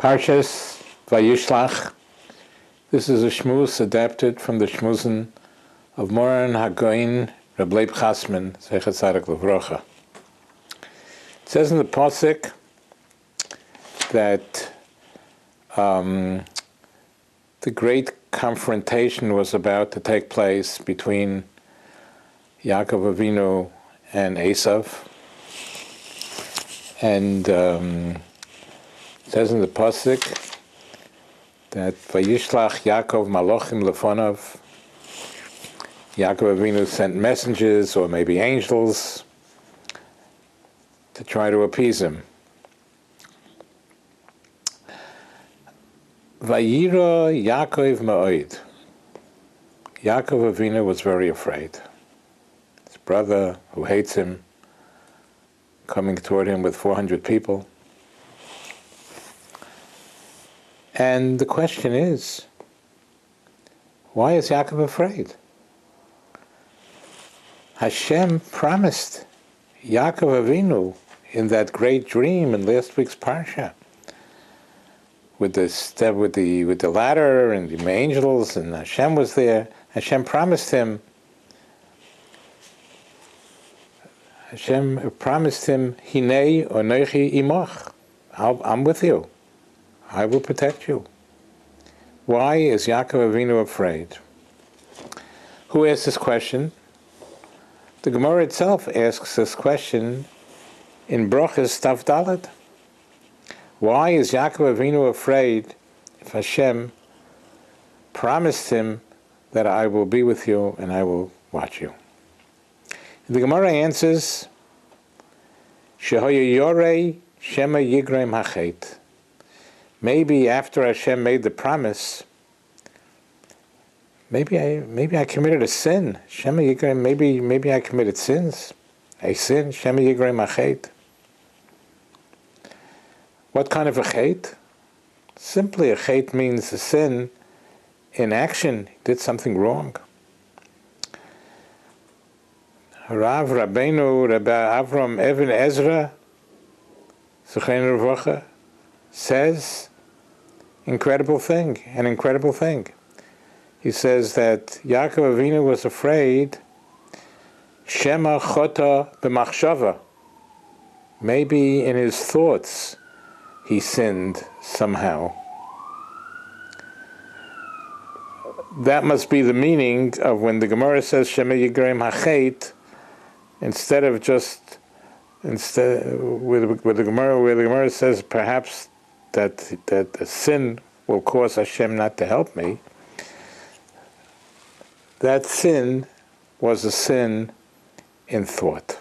Parshas Vayishlach. This is a shmuz adapted from the shmuzen of Moran Hagoin Reb Leib Chasman, Zechat Tzaddik Levrocha. It says in the pasuk that the great confrontation was about to take place between Yaakov Avinu and Esav, and it says in the pasuk that Vayishlach Yaakov Malochim Lefonav. Yaakov Avinu sent messengers, or maybe angels, to try to appease him. Vayira Yaakov Ma'od. Yaakov Avinu was very afraid. His brother, who hates him, coming toward him with 400 people. And the question is, why is Yaakov afraid? Hashem promised Yaakov Avinu in that great dream in last week's parsha, with the ladder and the angels, and Hashem was there. Hashem promised him. Hashem promised him, "Hinei onochi imoch." I'm with you. I will protect you. Why is Yaakov Avinu afraid? Who asked this question? The Gemara itself asks this question in Brochus Tav Dalet. Why is Yaakov Avinu afraid if Hashem promised him that I will be with you and I will watch you? The Gemara answers, Shehoya Yorei Shema Yigrem Hachet. Maybe after Hashem made the promise, maybe I committed a sin. Shema Yigrem, maybe I committed sins. A sin, Shema Yigrem Hachet. What kind of a chet? Simply a chet means a sin in action. He did something wrong. Rav Rabbeinu Rabbi Avram Even Ezra Zechein Revocha says an incredible thing. He says that Yaakov Avinu was afraid Shema Chota B'machshava. Maybe in his thoughts he sinned somehow. That must be the meaning of when the Gemara says Shema Yigrem Hachet, instead where the Gemara says perhaps that a sin will cause Hashem not to help me. That sin was a sin in thought,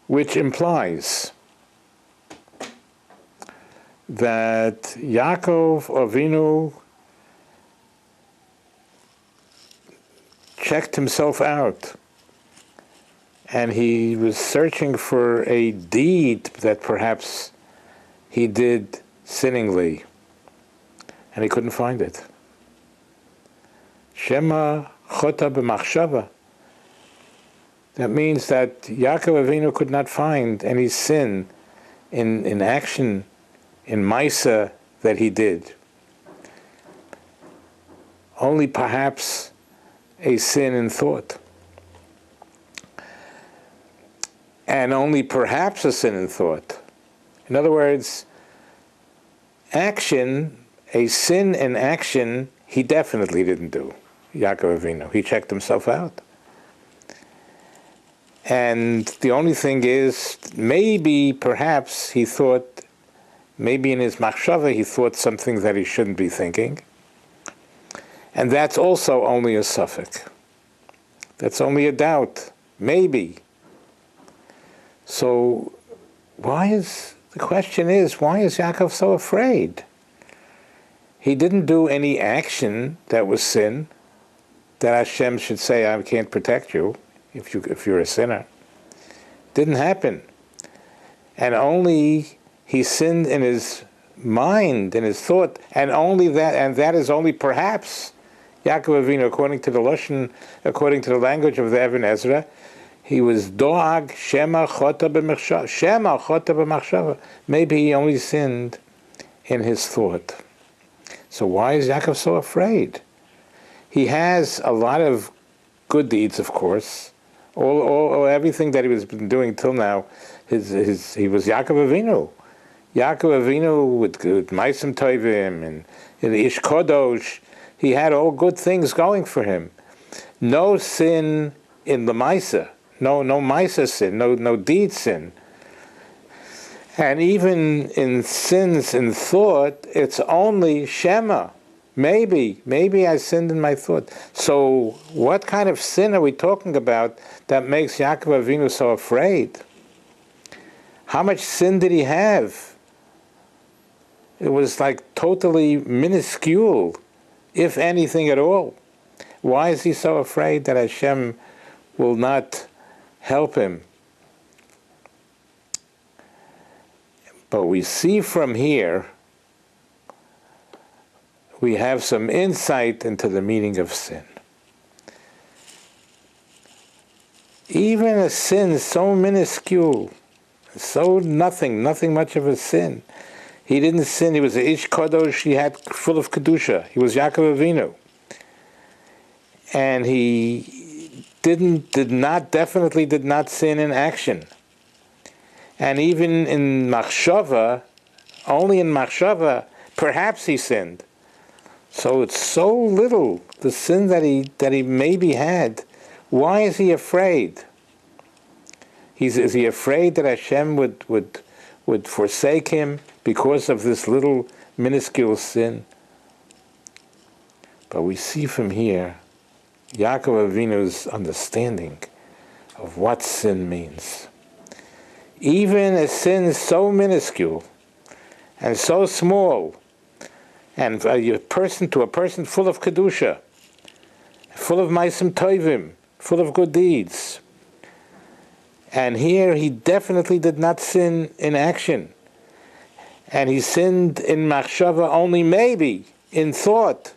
which implies that Yaakov Avinu checked himself out, and he was searching for a deed that perhaps he did sinningly, and he couldn't find it. Shema Chota B'machshava. That means that Yaakov Avinu could not find any sin in action, in Maisa, that he did. Only perhaps a sin in thought. And only perhaps a sin in thought. In other words, action, a sin in action, he definitely didn't do. Yaakov Avinu, he checked himself out. And the only thing is, maybe, perhaps, he thought, maybe in his machshava, he thought something that he shouldn't be thinking. And that's also only a suffix. That's only a doubt. Maybe. So, the question is, why is Yaakov so afraid? He didn't do any action that was sin, that Hashem should say, I can't protect you if you're a sinner. Didn't happen. And only he sinned in his mind, in his thought, and that is only perhaps Yaakov Avinu, according to the language of the Even Ezra, He was doag shema chota b'machshava. Shema chota b'machshava. Maybe he only sinned in his thought. So why is Yaakov so afraid? He has a lot of good deeds, of course. Everything that he was been doing till now, he was Yaakov Avinu. Yaakov Avinu with Maisim Tovim and Ish Kodosh. He had all good things going for him. No sin in the Maisa. No Maisa sin. No deed sin. And even in sins in thought, it's only Shema. Maybe I sinned in my thought. So what kind of sin are we talking about that makes Yaakov Avinu so afraid? How much sin did he have? It was like totally minuscule, if anything at all. Why is he so afraid that Hashem will not help him? But we see from here, we have some insight into the meaning of sin. Even a sin so minuscule, so nothing much of a sin. He didn't sin, he was a Ish Kodosh, he had full of Kedusha. He was Yaakov Avinu. And he definitely did not sin in action. And even in Machshava, only in Machshava, perhaps he sinned. So it's so little, the sin that he maybe had. Why is he afraid? Is he afraid that Hashem would forsake him because of this little minuscule sin? But we see from here Yaakov Avinu's understanding of what sin means. Even a sin so minuscule and so small, and a person full of Kedusha, full of Maisim Tovim, full of good deeds. And here he definitely did not sin in action. And he sinned in Machshava only maybe, in thought.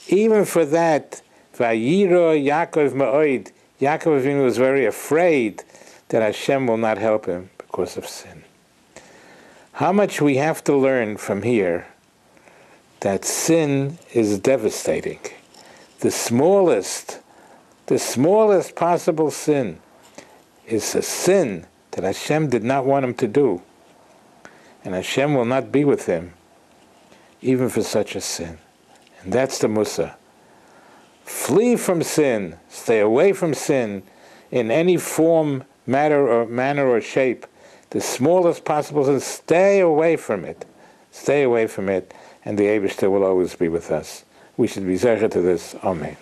Even for that, Vayiro Yaakov Ma'oid, Yaakov Avinu was very afraid that Hashem will not help him because of sin. How much we have to learn from here that sin is devastating. The smallest possible sin is a sin that Hashem did not want him to do. And Hashem will not be with him, even for such a sin. And that's the Musa. Flee from sin, stay away from sin in any form, manner or shape. The smallest possible sin, stay away from it. Stay away from it, and the Eibishter will always be with us. We should be zecher to this. Amen.